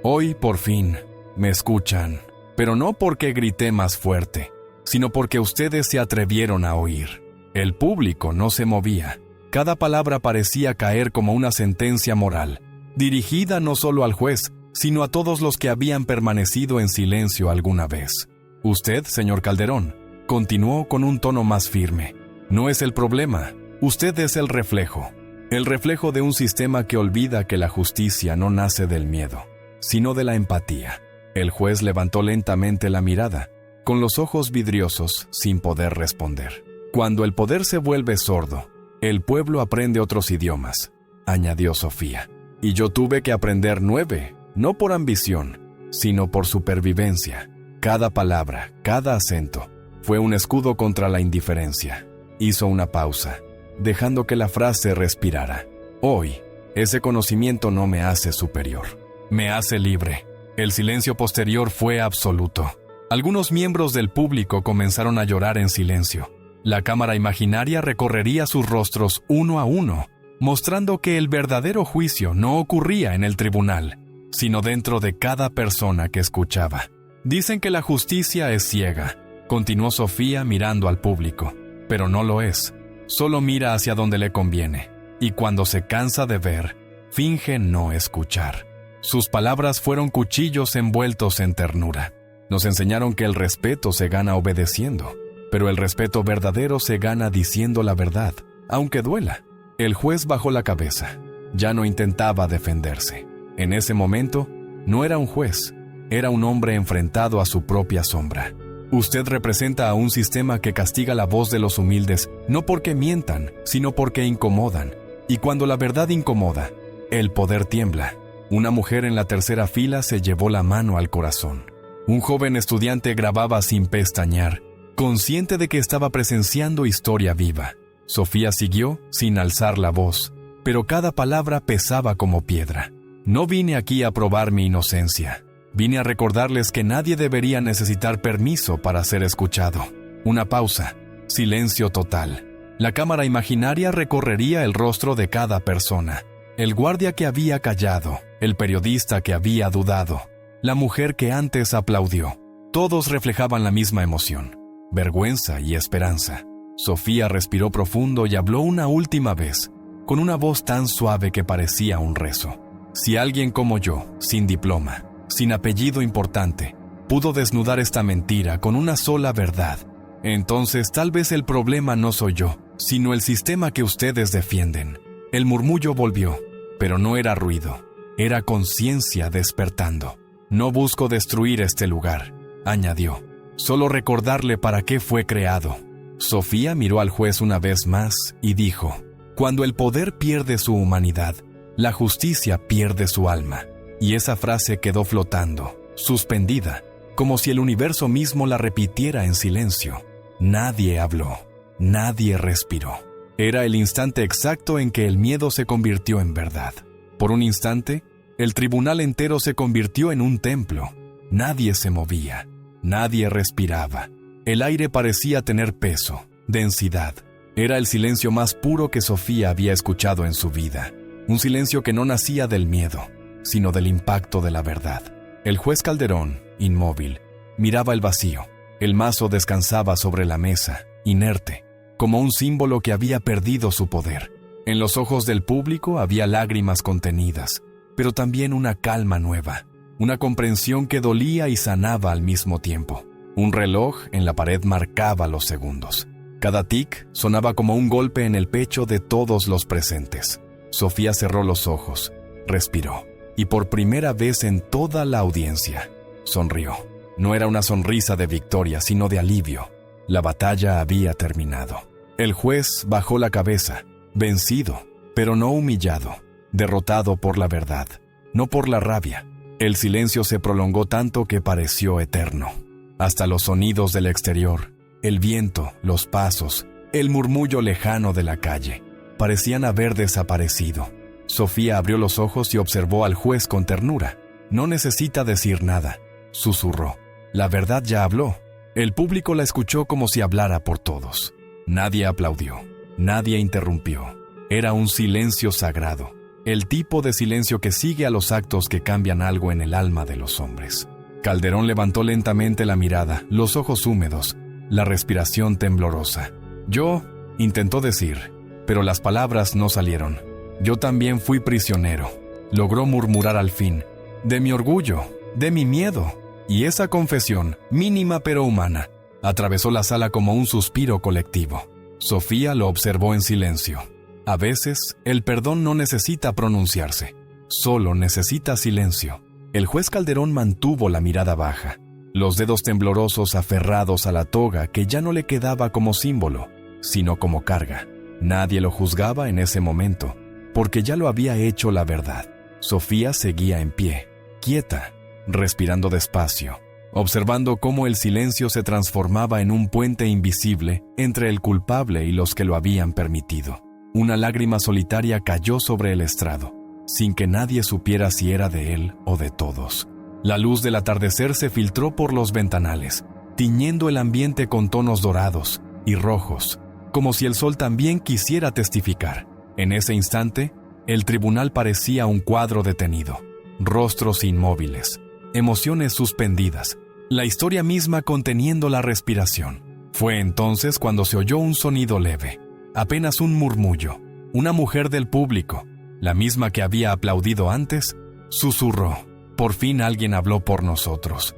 [SPEAKER 1] Hoy, por fin, me escuchan, pero no porque grité más fuerte, sino porque ustedes se atrevieron a oír. El público no se movía. Cada palabra parecía caer como una sentencia moral, dirigida no solo al juez, sino a todos los que habían permanecido en silencio alguna vez. Usted, señor Calderón, continuó con un tono más firme. No es el problema, usted es el reflejo de un sistema que olvida que la justicia no nace del miedo, sino de la empatía. El juez levantó lentamente la mirada, con los ojos vidriosos, sin poder responder. Cuando el poder se vuelve sordo, el pueblo aprende otros idiomas, añadió Sofía. Y yo tuve que aprender 9, no por ambición, sino por supervivencia. Cada palabra, cada acento, fue un escudo contra la indiferencia. Hizo una pausa, dejando que la frase respirara. Hoy, ese conocimiento no me hace superior, me hace libre. El silencio posterior fue absoluto. Algunos miembros del público comenzaron a llorar en silencio. La cámara imaginaria recorrería sus rostros uno a uno, mostrando que el verdadero juicio no ocurría en el tribunal, sino dentro de cada persona que escuchaba. Dicen que la justicia es ciega, continuó Sofía mirando al público, pero no lo es. Solo mira hacia donde le conviene, y cuando se cansa de ver, finge no escuchar. Sus palabras fueron cuchillos envueltos en ternura. Nos enseñaron que el respeto se gana obedeciendo, pero el respeto verdadero se gana diciendo la verdad, aunque duela. El juez bajó la cabeza. Ya no intentaba defenderse. En ese momento, no era un juez, era un hombre enfrentado a su propia sombra. Usted representa a un sistema que castiga la voz de los humildes, no porque mientan, sino porque incomodan. Y cuando la verdad incomoda, el poder tiembla. Una mujer en la tercera fila se llevó la mano al corazón. Un joven estudiante grababa sin pestañear, consciente de que estaba presenciando historia viva. Sofía siguió sin alzar la voz, pero cada palabra pesaba como piedra. No vine aquí a probar mi inocencia. Vine a recordarles que nadie debería necesitar permiso para ser escuchado. Una pausa, silencio total. La cámara imaginaria recorrería el rostro de cada persona. El guardia que había callado, el periodista que había dudado, la mujer que antes aplaudió. Todos reflejaban la misma emoción, vergüenza y esperanza. Sofía respiró profundo y habló una última vez, con una voz tan suave que parecía un rezo. Si alguien como yo, sin diploma, sin apellido importante, pudo desnudar esta mentira con una sola verdad, entonces tal vez el problema no soy yo, sino el sistema que ustedes defienden. El murmullo volvió, pero no era ruido, era conciencia despertando. No busco destruir este lugar, añadió, solo recordarle para qué fue creado. Sofía miró al juez una vez más y dijo, cuando el poder pierde su humanidad, la justicia pierde su alma. Y esa frase quedó flotando, suspendida, como si el universo mismo la repitiera en silencio. Nadie habló, nadie respiró. Era el instante exacto en que el miedo se convirtió en verdad. Por un instante, el tribunal entero se convirtió en un templo. Nadie se movía, Nadie respiraba. El aire parecía tener peso, densidad. Era el silencio más puro que Sofía había escuchado en su vida. Un silencio que no nacía del miedo, sino del impacto de la verdad. El juez Calderón, inmóvil, miraba el vacío. El mazo descansaba sobre la mesa, inerte, como un símbolo que había perdido su poder. En los ojos del público había lágrimas contenidas, pero también una calma nueva, una comprensión que dolía y sanaba al mismo tiempo. Un reloj en la pared marcaba los segundos. Cada tic sonaba como un golpe en el pecho de todos los presentes. Sofía cerró los ojos, respiró, y por primera vez en toda la audiencia, sonrió. No era una sonrisa de victoria, sino de alivio. La batalla había terminado. El juez bajó la cabeza, vencido, pero no humillado, derrotado por la verdad, no por la rabia. El silencio se prolongó tanto que pareció eterno. Hasta los sonidos del exterior, el viento, los pasos, el murmullo lejano de la calle, parecían haber desaparecido. Sofía abrió los ojos y observó al juez con ternura. «No necesita decir nada», susurró. «La verdad ya habló». El público la escuchó como si hablara por todos. Nadie aplaudió, nadie interrumpió. Era un silencio sagrado, el tipo de silencio que sigue a los actos que cambian algo en el alma de los hombres. Calderón levantó lentamente la mirada, los ojos húmedos, la respiración temblorosa. «Yo», intentó decir, pero las palabras no salieron. «Yo también fui prisionero», logró murmurar al fin, «de mi orgullo, de mi miedo». Y esa confesión, mínima pero humana, atravesó la sala como un suspiro colectivo. Sofía lo observó en silencio. A veces, el perdón no necesita pronunciarse, solo necesita silencio. El juez Calderón mantuvo la mirada baja, los dedos temblorosos aferrados a la toga que ya no le quedaba como símbolo, sino como carga. Nadie lo juzgaba en ese momento, porque ya lo había hecho la verdad. Sofía seguía en pie, quieta, respirando despacio, observando cómo el silencio se transformaba en un puente invisible entre el culpable y los que lo habían permitido. Una lágrima solitaria cayó sobre el estrado, sin que nadie supiera si era de él o de todos. La luz del atardecer se filtró por los ventanales, tiñendo el ambiente con tonos dorados y rojos, como si el sol también quisiera testificar. En ese instante, el tribunal parecía un cuadro detenido, rostros inmóviles, emociones suspendidas, la historia misma conteniendo la respiración. Fue entonces cuando se oyó un sonido leve, apenas un murmullo. Una mujer del público, la misma que había aplaudido antes, susurró: «Por fin alguien habló por nosotros».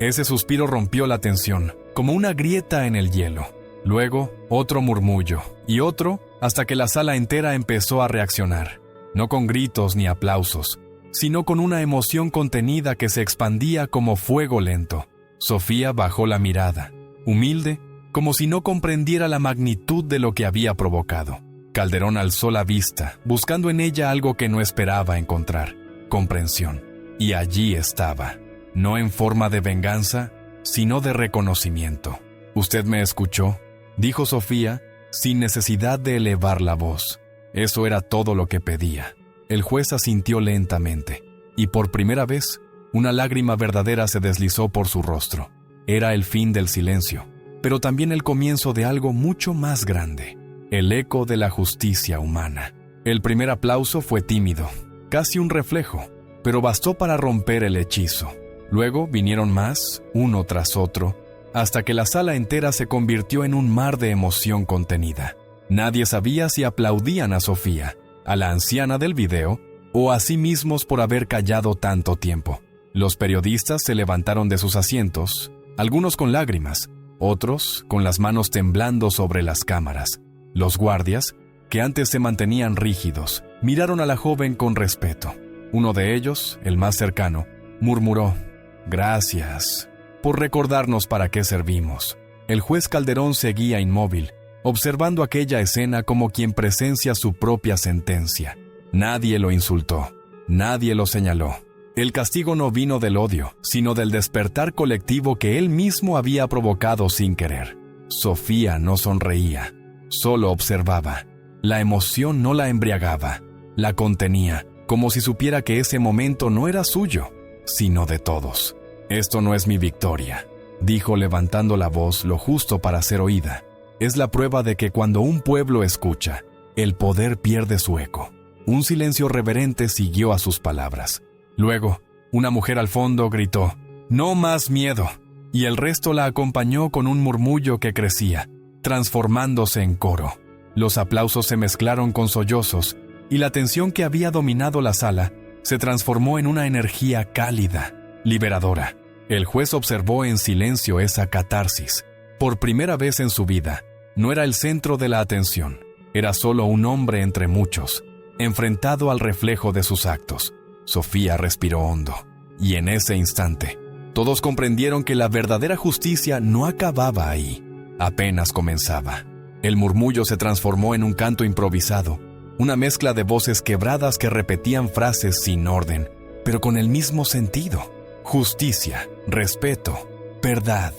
[SPEAKER 1] Ese suspiro rompió la tensión, como una grieta en el hielo. Luego, otro murmullo, y otro, hasta que la sala entera empezó a reaccionar, no con gritos ni aplausos, sino con una emoción contenida que se expandía como fuego lento. Sofía bajó la mirada, humilde, como si no comprendiera la magnitud de lo que había provocado. Calderón alzó la vista, buscando en ella algo que no esperaba encontrar: comprensión. Y allí estaba, no en forma de venganza, sino de reconocimiento. «Usted me escuchó», dijo Sofía, sin necesidad de elevar la voz. Eso era todo lo que pedía. El juez asintió lentamente, y por primera vez, una lágrima verdadera se deslizó por su rostro. Era el fin del silencio, pero también el comienzo de algo mucho más grande, el eco de la justicia humana. El primer aplauso fue tímido, casi un reflejo, pero bastó para romper el hechizo. Luego vinieron más, uno tras otro, hasta que la sala entera se convirtió en un mar de emoción contenida. Nadie sabía si aplaudían a Sofía, a la anciana del video, o a sí mismos por haber callado tanto tiempo. Los periodistas se levantaron de sus asientos, algunos con lágrimas, otros con las manos temblando sobre las cámaras. Los guardias, que antes se mantenían rígidos, miraron a la joven con respeto. Uno de ellos, el más cercano, murmuró: «Gracias por recordarnos para qué servimos». El juez Calderón seguía inmóvil, observando aquella escena como quien presencia su propia sentencia. Nadie lo insultó, nadie lo señaló. El castigo no vino del odio, sino del despertar colectivo que él mismo había provocado sin querer. Sofía no sonreía, solo observaba. La emoción no la embriagaba, la contenía, como si supiera que ese momento no era suyo, sino de todos. «Esto no es mi victoria», dijo levantando la voz lo justo para ser oída. Es la prueba de que cuando un pueblo escucha, el poder pierde su eco. Un silencio reverente siguió a sus palabras. Luego, una mujer al fondo gritó, «¡No más miedo!», y el resto la acompañó con un murmullo que crecía, transformándose en coro. Los aplausos se mezclaron con sollozos, y la tensión que había dominado la sala se transformó en una energía cálida, liberadora. El juez observó en silencio esa catarsis. Por primera vez en su vida, no era el centro de la atención, era solo un hombre entre muchos, enfrentado al reflejo de sus actos. Sofía respiró hondo, y en ese instante, todos comprendieron que la verdadera justicia no acababa ahí, apenas comenzaba. El murmullo se transformó en un canto improvisado, una mezcla de voces quebradas que repetían frases sin orden, pero con el mismo sentido. Justicia, respeto, verdad.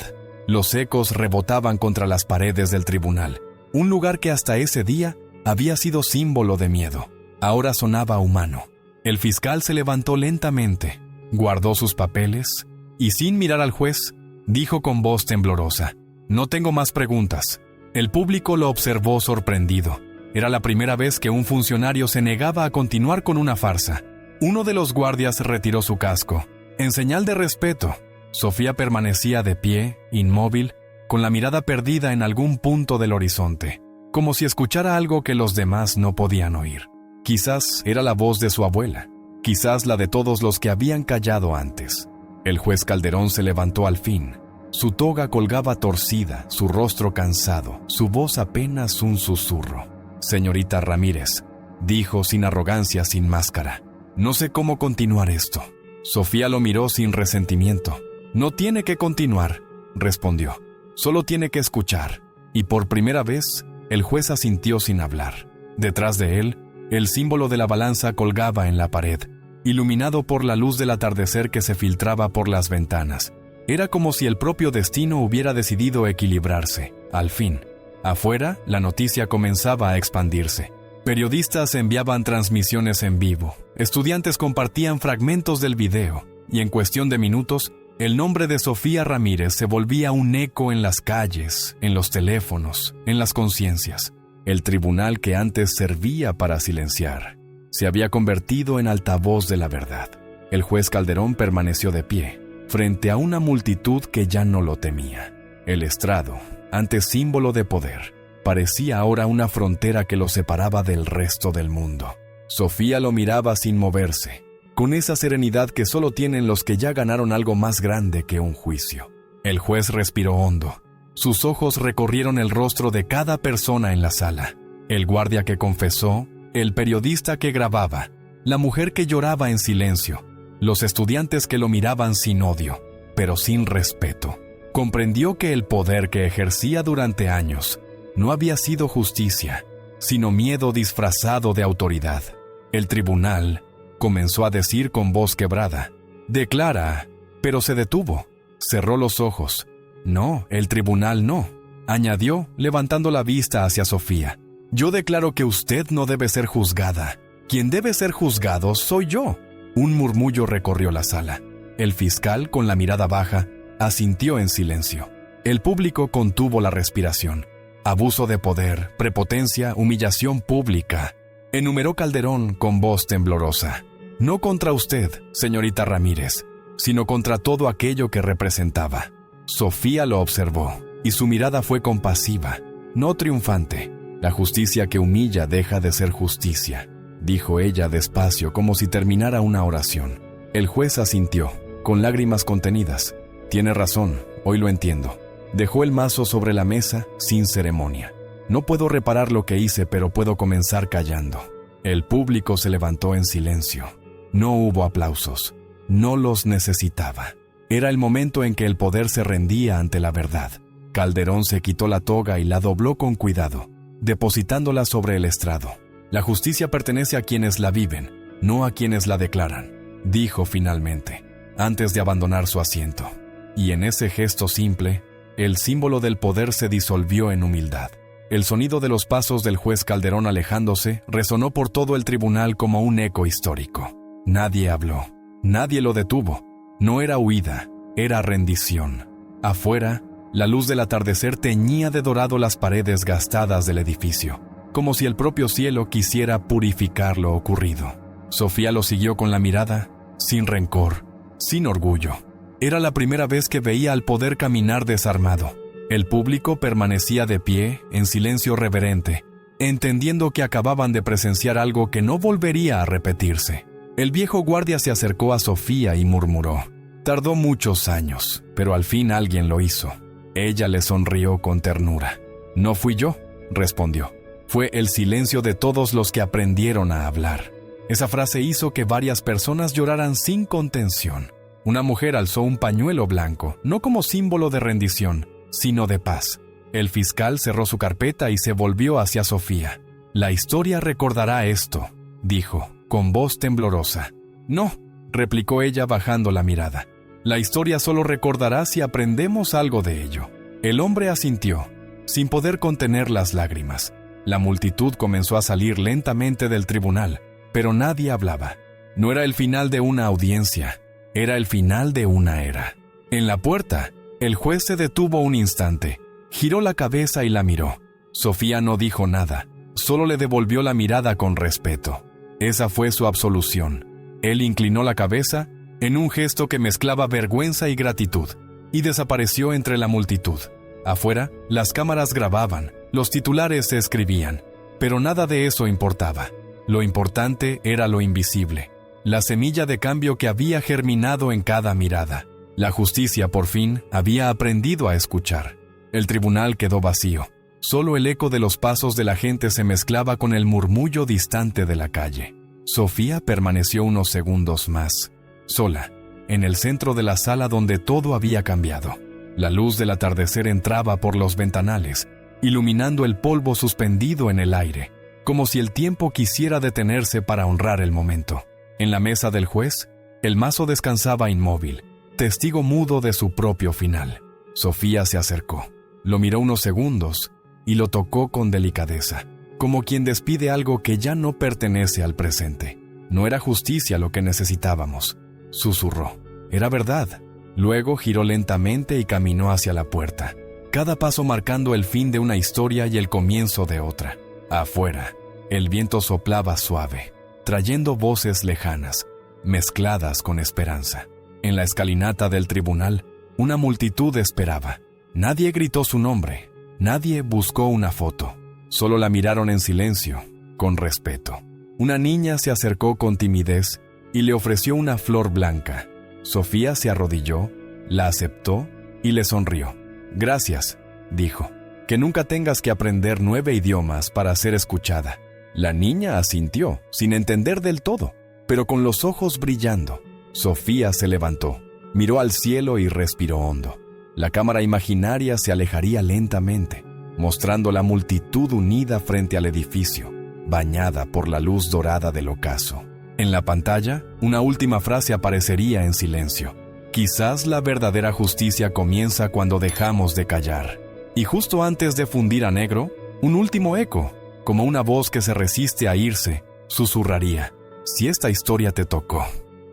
[SPEAKER 1] Los ecos rebotaban contra las paredes del tribunal, un lugar que hasta ese día había sido símbolo de miedo. Ahora sonaba humano. El fiscal se levantó lentamente, guardó sus papeles y, sin mirar al juez, dijo con voz temblorosa, «No tengo más preguntas». El público lo observó sorprendido. Era la primera vez que un funcionario se negaba a continuar con una farsa. Uno de los guardias retiró su casco. En señal de respeto, Sofía permanecía de pie, inmóvil, con la mirada perdida en algún punto del horizonte, como si escuchara algo que los demás no podían oír. Quizás era la voz de su abuela, quizás la de todos los que habían callado antes. El juez Calderón se levantó al fin. Su toga colgaba torcida, su rostro cansado, su voz apenas un susurro. «Señorita Ramírez», dijo sin arrogancia, sin máscara, «no sé cómo continuar esto». Sofía lo miró sin resentimiento. «No tiene que continuar», respondió. «Solo tiene que escuchar». Y por primera vez, el juez asintió sin hablar. Detrás de él, el símbolo de la balanza colgaba en la pared, iluminado por la luz del atardecer que se filtraba por las ventanas. Era como si el propio destino hubiera decidido equilibrarse. Al fin, afuera, la noticia comenzaba a expandirse. Periodistas enviaban transmisiones en vivo, estudiantes compartían fragmentos del video, y en cuestión de minutos, el nombre de Sofía Ramírez se volvía un eco en las calles, en los teléfonos, en las conciencias. El tribunal que antes servía para silenciar, se había convertido en altavoz de la verdad. El juez Calderón permaneció de pie, frente a una multitud que ya no lo temía. El estrado, antes símbolo de poder, parecía ahora una frontera que lo separaba del resto del mundo. Sofía lo miraba sin moverse, con esa serenidad que solo tienen los que ya ganaron algo más grande que un juicio. El juez respiró hondo. Sus ojos recorrieron el rostro de cada persona en la sala. El guardia que confesó, el periodista que grababa, la mujer que lloraba en silencio, los estudiantes que lo miraban sin odio, pero sin respeto. Comprendió que el poder que ejercía durante años no había sido justicia, sino miedo disfrazado de autoridad. El tribunal comenzó a decir con voz quebrada, «Declara», pero se detuvo, cerró los ojos. «No, el tribunal no», añadió, levantando la vista hacia Sofía. «Yo declaro que usted no debe ser juzgada. Quien debe ser juzgado soy yo». Un murmullo recorrió la sala. El fiscal, con la mirada baja, asintió en silencio. El público contuvo la respiración. «Abuso de poder, prepotencia, humillación pública», enumeró Calderón con voz temblorosa. «No contra usted, señorita Ramírez, sino contra todo aquello que representaba». Sofía lo observó, y su mirada fue compasiva, no triunfante. «La justicia que humilla deja de ser justicia», dijo ella despacio como si terminara una oración. El juez asintió, con lágrimas contenidas. «Tiene razón, hoy lo entiendo». Dejó el mazo sobre la mesa sin ceremonia. «No puedo reparar lo que hice, pero puedo comenzar callando». El público se levantó en silencio. No hubo aplausos. No los necesitaba. Era el momento en que el poder se rendía ante la verdad. Calderón se quitó la toga y la dobló con cuidado, depositándola sobre el estrado. «La justicia pertenece a quienes la viven, no a quienes la declaran», dijo finalmente, antes de abandonar su asiento. Y en ese gesto simple, el símbolo del poder se disolvió en humildad. El sonido de los pasos del juez Calderón alejándose resonó por todo el tribunal como un eco histórico. Nadie habló, nadie lo detuvo. No era huida, era rendición. Afuera, la luz del atardecer teñía de dorado las paredes gastadas del edificio, como si el propio cielo quisiera purificar lo ocurrido. Sofía lo siguió con la mirada, sin rencor, sin orgullo. Era la primera vez que veía al poder caminar desarmado. El público permanecía de pie, en silencio reverente, entendiendo que acababan de presenciar algo que no volvería a repetirse. El viejo guardia se acercó a Sofía y murmuró. Tardó muchos años, pero al fin alguien lo hizo. Ella le sonrió con ternura. «No fui yo», respondió. «Fue el silencio de todos los que aprendieron a hablar». Esa frase hizo que varias personas lloraran sin contención. Una mujer alzó un pañuelo blanco, no como símbolo de rendición, sino de paz. El fiscal cerró su carpeta y se volvió hacia Sofía. «La historia recordará esto», dijo, con voz temblorosa. «No», replicó ella bajando la mirada. «La historia solo recordará si aprendemos algo de ello». El hombre asintió, sin poder contener las lágrimas. La multitud comenzó a salir lentamente del tribunal, pero nadie hablaba. No era el final de una audiencia, era el final de una era. En la puerta, el juez se detuvo un instante, giró la cabeza y la miró. Sofía no dijo nada, solo le devolvió la mirada con respeto. Esa fue su absolución. Él inclinó la cabeza en un gesto que mezclaba vergüenza y gratitud, y desapareció entre la multitud. Afuera, las cámaras grababan, los titulares se escribían, pero nada de eso importaba. Lo importante era lo invisible, la semilla de cambio que había germinado en cada mirada. La justicia, por fin, había aprendido a escuchar. El tribunal quedó vacío. Solo el eco de los pasos de la gente se mezclaba con el murmullo distante de la calle. Sofía permaneció unos segundos más, sola, en el centro de la sala donde todo había cambiado. La luz del atardecer entraba por los ventanales, iluminando el polvo suspendido en el aire, como si el tiempo quisiera detenerse para honrar el momento. En la mesa del juez, el mazo descansaba inmóvil, testigo mudo de su propio final. Sofía se acercó, lo miró unos segundos y lo tocó con delicadeza, como quien despide algo que ya no pertenece al presente. No era justicia lo que necesitábamos, susurró. Era verdad. Luego giró lentamente y caminó hacia la puerta, cada paso marcando el fin de una historia y el comienzo de otra. Afuera, el viento soplaba suave, trayendo voces lejanas, mezcladas con esperanza. En la escalinata del tribunal, una multitud esperaba. Nadie gritó su nombre, nadie buscó una foto. Solo la miraron en silencio, con respeto. Una niña se acercó con timidez y le ofreció una flor blanca. Sofía se arrodilló, la aceptó y le sonrió. «Gracias», dijo. «Que nunca tengas que aprender 9 idiomas para ser escuchada». La niña asintió, sin entender del todo, pero con los ojos brillando. Sofía se levantó, miró al cielo y respiró hondo. La cámara imaginaria se alejaría lentamente, mostrando la multitud unida frente al edificio, bañada por la luz dorada del ocaso. En la pantalla, una última frase aparecería en silencio. «Quizás la verdadera justicia comienza cuando dejamos de callar». Y justo antes de fundir a negro, un último eco, como una voz que se resiste a irse, susurraría: «Si esta historia te tocó,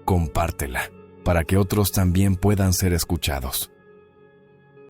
[SPEAKER 1] compártela, para que otros también puedan ser escuchados».